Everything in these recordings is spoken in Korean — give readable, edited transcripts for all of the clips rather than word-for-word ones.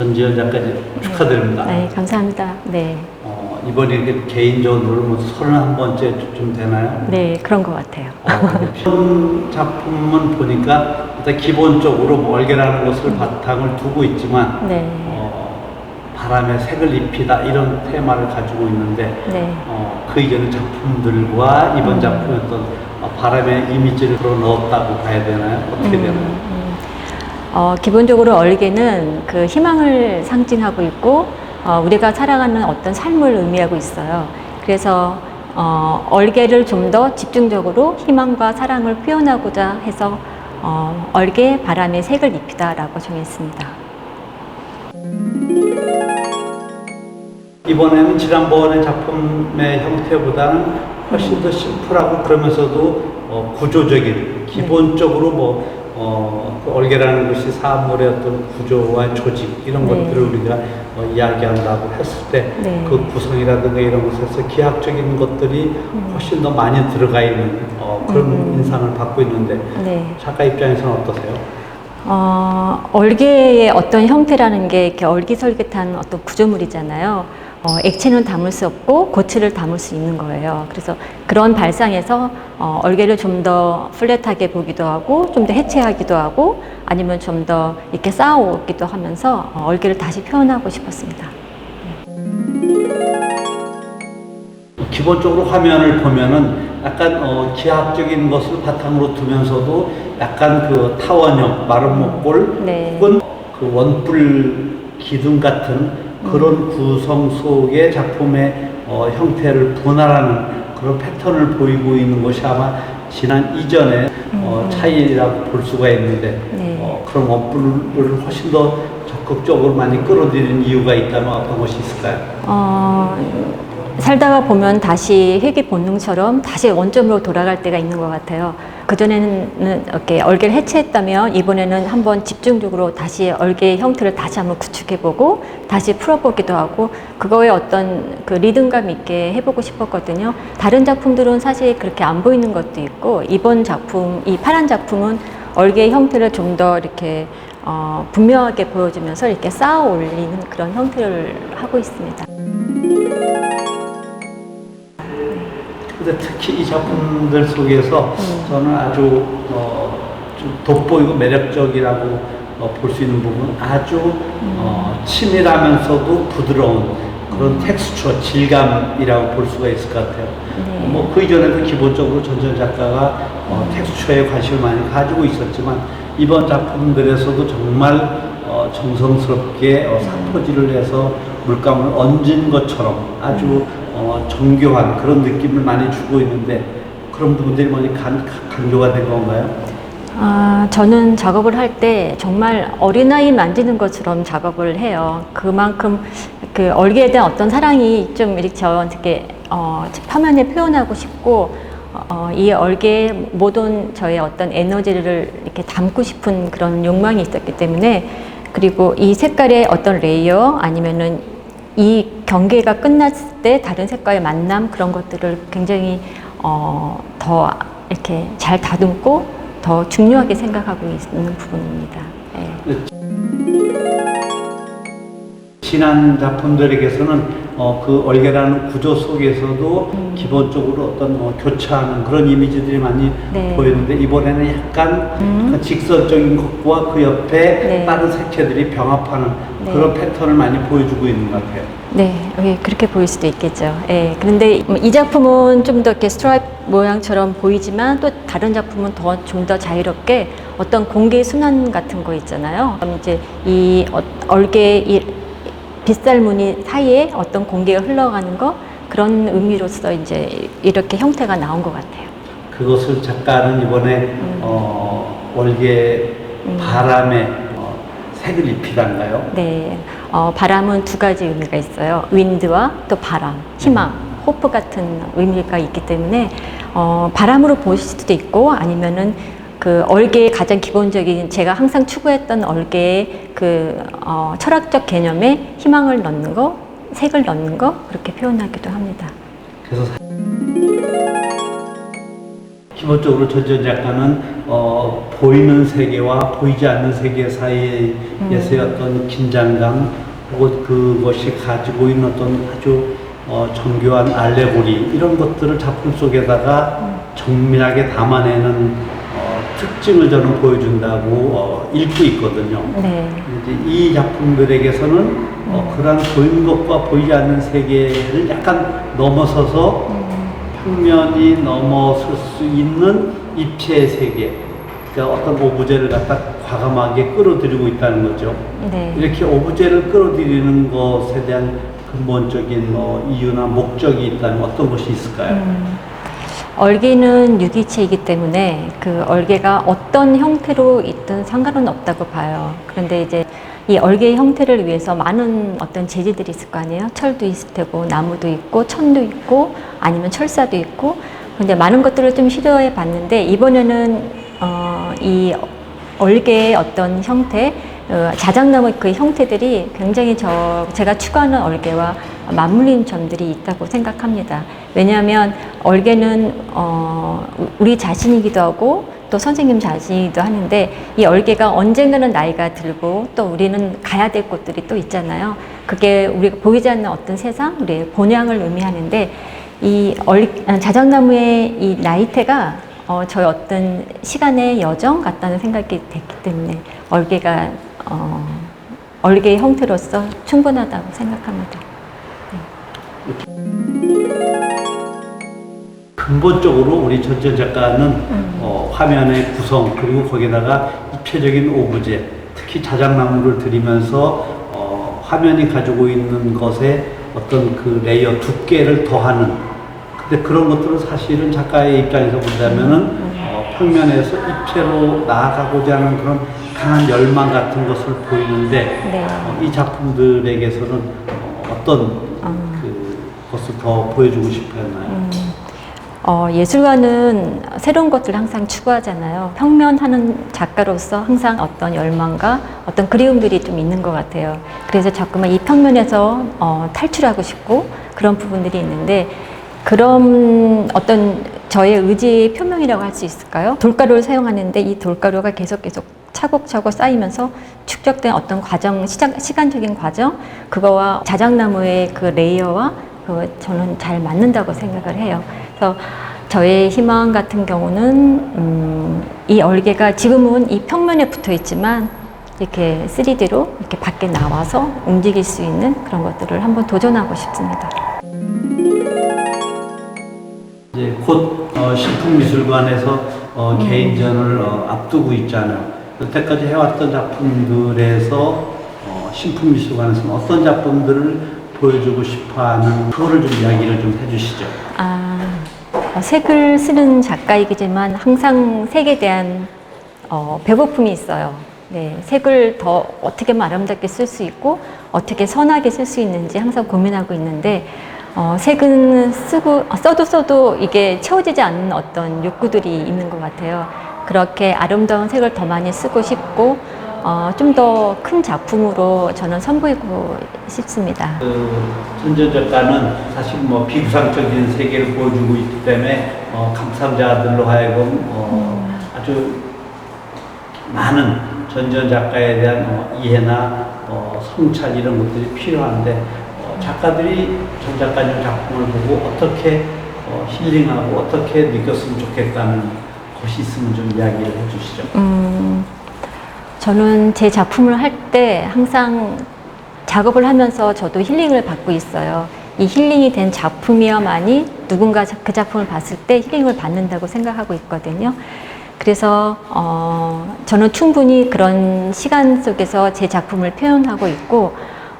전지현 작가님 축하드립니다. 네, 감사합니다. 네. 이번에 이렇게 개인적으로 뭐 31번째 좀 되나요? 네, 그런 것 같아요. 현 작품은 보니까 일단 기본적으로 멀게라는 것을 바탕을 두고 있지만 네. 바람에 색을 입히다 이런 테마를 가지고 있는데 네. 그 이전 작품들과 이번 작품의 어떤 바람의 이미지를 불어 넣었다고 봐야 되나요? 어떻게 되나요? 기본적으로 얼개는 그 희망을 상징하고 있고 우리가 살아가는 어떤 삶을 의미하고 있어요. 그래서 얼개를 좀 더 집중적으로 희망과 사랑을 표현하고자 해서 얼개 바람에 색을 입히다라고 정했습니다. 이번에는 지난번의 작품의 형태보다는 훨씬 더 심플하고 그러면서도 구조적인 기본적으로 그 얼개라는 것이 사물의 어떤 구조와 조직 이런 네. 것들을 우리가 이야기한다고 했을 때 그 네. 구성이라든가 이런 것에서 기하학적인 것들이 훨씬 더 많이 들어가 있는 그런 인상을 받고 있는데 네. 작가 입장에서는 어떠세요? 얼개의 어떤 형태라는 게 이렇게 얼기설깃한 어떤 구조물이잖아요. 액체는 담을 수 없고 고체를 담을 수 있는 거예요. 그래서 그런 발상에서 얼개를 좀 더 플랫하게 보기도 하고 좀 더 해체하기도 하고 아니면 좀 더 이렇게 쌓아오기도 하면서 얼개를 다시 표현하고 싶었습니다. 기본적으로 화면을 보면은 약간 기하학적인 것을 바탕으로 두면서도 약간 그 타원형 마른 목골 네. 혹은 그 원뿔 기둥 같은 그런 구성 속의 작품의 형태를 분할하는 그런 패턴을 보이고 있는 것이 아마 지난 이전의 차이라고 볼 수가 있는데 네. 그런 원뿔을 훨씬 더 적극적으로 많이 끌어들이는 이유가 있다면 어떤 것이 있을까요? 살다가 보면 다시 회귀 본능처럼 다시 원점으로 돌아갈 때가 있는 것 같아요. 그전에는 이렇게 얼개를 해체했다면 이번에는 한번 집중적으로 다시 얼개의 형태를 다시 한번 구축해보고 다시 풀어보기도 하고 그거에 어떤 그 리듬감 있게 해보고 싶었거든요. 다른 작품들은 사실 그렇게 안 보이는 것도 있고 이번 작품, 이 파란 작품은 얼개의 형태를 좀 더 이렇게 분명하게 보여주면서 이렇게 쌓아 올리는 그런 형태를 하고 있습니다. 근데 특히 이 작품들 속에서 저는 아주 좀 돋보이고 매력적이라고 볼 수 있는 부분은 아주 치밀하면서도 부드러운 그런 텍스처, 질감이라고 볼 수가 있을 것 같아요. 네. 뭐 그 이전에도 기본적으로 전지현 작가가 텍스처에 관심을 많이 가지고 있었지만 이번 작품들에서도 정말 정성스럽게 사포질을 해서 물감을 얹은 것처럼 아주 정교한 그런 느낌을 많이 주고 있는데 그런 부분들이 많이 강조가 된 건가요? 저는 작업을 할 때 정말 어린아이 만지는 것처럼 작업을 해요. 그만큼 그 얼개에 대한 어떤 사랑이 좀 이렇게 저한테 화면에 표현하고 싶고 이 얼개의 모든 저의 어떤 에너지를 이렇게 담고 싶은 그런 욕망이 있었기 때문에 그리고 이 색깔의 어떤 레이어 아니면은 이 경계가 끝났을 때 다른 색깔의 만남 그런 것들을 굉장히 더 이렇게 잘 다듬고 더 중요하게 생각하고 있는 부분입니다. 네. 지난 작품들에게서는 그 얼개라는 구조 속에서도 기본적으로 어떤 교차하는 그런 이미지들이 많이 네. 보이는데 이번에는 약간 직선적인 것과 그 옆에 네. 다른 색채들이 병합하는 네. 그런 패턴을 많이 보여주고 있는 것 같아요. 네, 그렇게 보일 수도 있겠죠. 예, 그런데 이 작품은 좀 더 이렇게 스트라이프 모양처럼 보이지만 또 다른 작품은 좀 더 자유롭게 어떤 공기 순환 같은 거 있잖아요. 그럼 이제 이 얼개 이 빗살 무늬 사이에 어떤 공기가 흘러가는 거 그런 의미로서 이제 이렇게 형태가 나온 것 같아요. 그것을 작가는 이번에 월계 바람에 색을 입히단가요? 네, 바람은 두 가지 의미가 있어요. 윈드와 또 바람, 희망, 호프 같은 의미가 있기 때문에 바람으로 보실 수도 있고 아니면은 그 얼개의 가장 기본적인 제가 항상 추구했던 얼개의 그 철학적 개념에 희망을 넣는 거, 색을 넣는 거 그렇게 표현하기도 합니다. 그래서 기본적으로 전전 작가는 보이는 세계와 보이지 않는 세계 사이에서의 어떤 긴장감, 혹은 그것이 가지고 있는 어떤 아주 정교한 알레고리 이런 것들을 작품 속에다가 정밀하게 담아내는 특징을 저는 보여준다고 읽고 있거든요. 네. 이제 이 작품들에게서는 그러한 보이는 것과 보이지 않는 세계를 약간 넘어서서 평면이 넘어설 수 있는 입체의 세계, 그러니까 어떤 오브제를 갖다 과감하게 끌어들이고 있다는 거죠. 네. 이렇게 오브제를 끌어들이는 것에 대한 근본적인 이유나 목적이 있다면 어떤 것이 있을까요? 얼개는 유기체이기 때문에 그 얼개가 어떤 형태로 있든 상관은 없다고 봐요. 그런데 이제 이 얼개의 형태를 위해서 많은 어떤 재질들이 있을 거 아니에요? 철도 있을 테고, 나무도 있고, 천도 있고, 아니면 철사도 있고. 근데 많은 것들을 좀 시도해 봤는데, 이번에는, 이 얼개의 어떤 형태, 자작나무 그 형태들이 굉장히 제가 추구하는 얼개와 맞물린 점들이 있다고 생각합니다. 왜냐하면 얼개는 우리 자신이기도 하고 또 선생님 자신이기도 하는데, 이 얼개가 언젠가는 나이가 들고 또 우리는 가야 될 곳들이 또 있잖아요. 그게 우리가 보이지 않는 어떤 세상, 우리의 본향을 의미하는데, 이 자작나무의 이 나이테가 저희 어떤 시간의 여정 같다는 생각이 됐기 때문에 얼개의 형태로서 충분하다고 생각합니다. 근본적으로 우리 전전 작가는 화면의 구성, 그리고 거기다가 입체적인 오브제, 특히 자작나무를 들이면서 화면이 가지고 있는 것에 어떤 그 레이어 두께를 더하는, 근데 그런 것들은 사실은 작가의 입장에서 본다면은 평면에서 입체로 나아가고자 하는 그런 강한 열망 같은 것을 보이는데, 네. 이 작품들에게서는 어떤 것을 더 보여주고 싶었나요? 예술가는 새로운 것들을 항상 추구하잖아요. 평면하는 작가로서 항상 어떤 열망과 어떤 그리움들이 좀 있는 것 같아요. 그래서 자꾸만 이 평면에서 탈출하고 싶고 그런 부분들이 있는데, 그런 어떤 저의 의지의 표명이라고 할 수 있을까요? 돌가루를 사용하는데 이 돌가루가 계속 차곡차곡 쌓이면서 축적된 어떤 과정, 시간적인 과정, 그거와 자작나무의 그 레이어와 저는 잘 맞는다고 생각을 해요. 그래서 저의 희망 같은 경우는 이 얼개가 지금은 이 평면에 붙어 있지만 이렇게 3D로 이렇게 밖에 나와서 움직일 수 있는 그런 것들을 한번 도전하고 싶습니다. 이제 곧 신풍미술관에서 개인전을 앞두고 있잖아요. 여태까지 해왔던 작품들에서 신풍미술관에서는 어떤 작품들을 보여주고 싶어하는, 그거를 좀 이야기를 좀 해주시죠. 색을 쓰는 작가이기지만 항상 색에 대한 배고픔이 있어요. 네, 색을 더 어떻게 아름답게 쓸 수 있고 어떻게 선하게 쓸 수 있는지 항상 고민하고 있는데, 색은 써도 이게 채워지지 않는 어떤 욕구들이 있는 것 같아요. 그렇게 아름다운 색을 더 많이 쓰고 싶고 좀 더 큰 작품으로 저는 선보이고 싶습니다. 전전 작가는 사실 비구상적인 세계를 보여주고 있기 때문에 감상자들로 하여금 아주 많은 전전 작가에 대한 이해나 성찰 이런 것들이 필요한데, 작가들이 전 작가님 작품을 보고 어떻게 힐링하고 어떻게 느꼈으면 좋겠다는 것이 있으면 좀 이야기를 해주시죠. 저는 제 작품을 할 때 항상 작업을 하면서 저도 힐링을 받고 있어요. 이 힐링이 된 작품이야만이 누군가 그 작품을 봤을 때 힐링을 받는다고 생각하고 있거든요. 그래서 저는 충분히 그런 시간 속에서 제 작품을 표현하고 있고,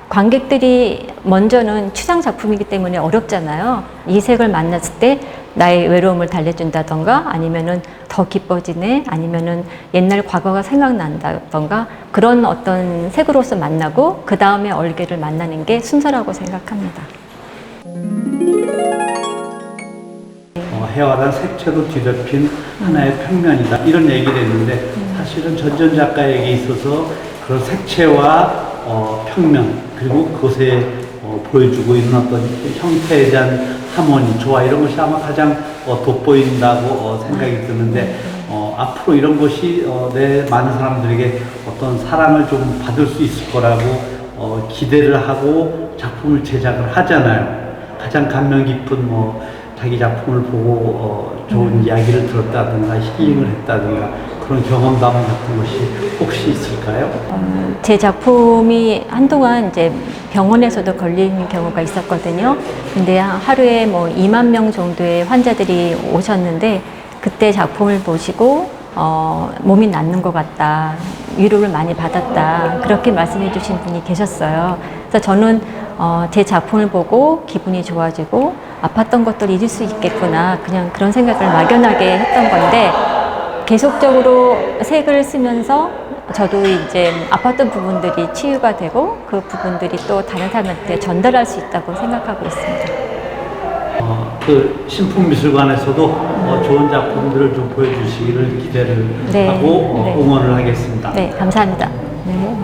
관객들이 먼저는 추상 작품이기 때문에 어렵잖아요. 이 색을 만났을 때 나의 외로움을 달래준다던가, 아니면은 더 기뻐지네, 아니면은 옛날 과거가 생각난다던가, 그런 어떤 색으로서 만나고 그 다음에 얼개를 만나는 게 순서라고 생각합니다. 해와란 색채로 뒤덮인 하나의 평면이다, 이런 얘기를 했는데, 사실은 전전 작가에게 있어서 그런 색채와 평면, 그리고 그것에 보여주고 있는 어떤 형태에 대한 하모니, 조화, 이런 것이 아마 가장 돋보인다고 생각이 드는데 앞으로 이런 것이 내 많은 사람들에게 어떤 사랑을 좀 받을 수 있을 거라고 기대를 하고 작품을 제작을 하잖아요. 가장 감명 깊은 자기 작품을 보고 좋은 이야기를 들었다든가 힐링을 했다든가 그런 경험담 같은 것이 혹시 있을까요? 제 작품이 한동안 이제 병원에서도 걸리는 경우가 있었거든요. 근데 하루에 2만 명 정도의 환자들이 오셨는데 그때 작품을 보시고 몸이 낫는 것 같다, 위로를 많이 받았다, 그렇게 말씀해 주신 분이 계셨어요. 그래서 저는 제 작품을 보고 기분이 좋아지고 아팠던 것들을 잊을 수 있겠구나, 그냥 그런 생각을 막연하게 했던 건데 계속적으로 색을 쓰면서 저도 이제 아팠던 부분들이 치유가 되고 그 부분들이 또 다른 사람한테 전달할 수 있다고 생각하고 있습니다. 그 신풍미술관에서도 좋은 작품들을 좀 보여주시기를 기대를 네, 하고 네. 응원을 하겠습니다. 네, 감사합니다. 네.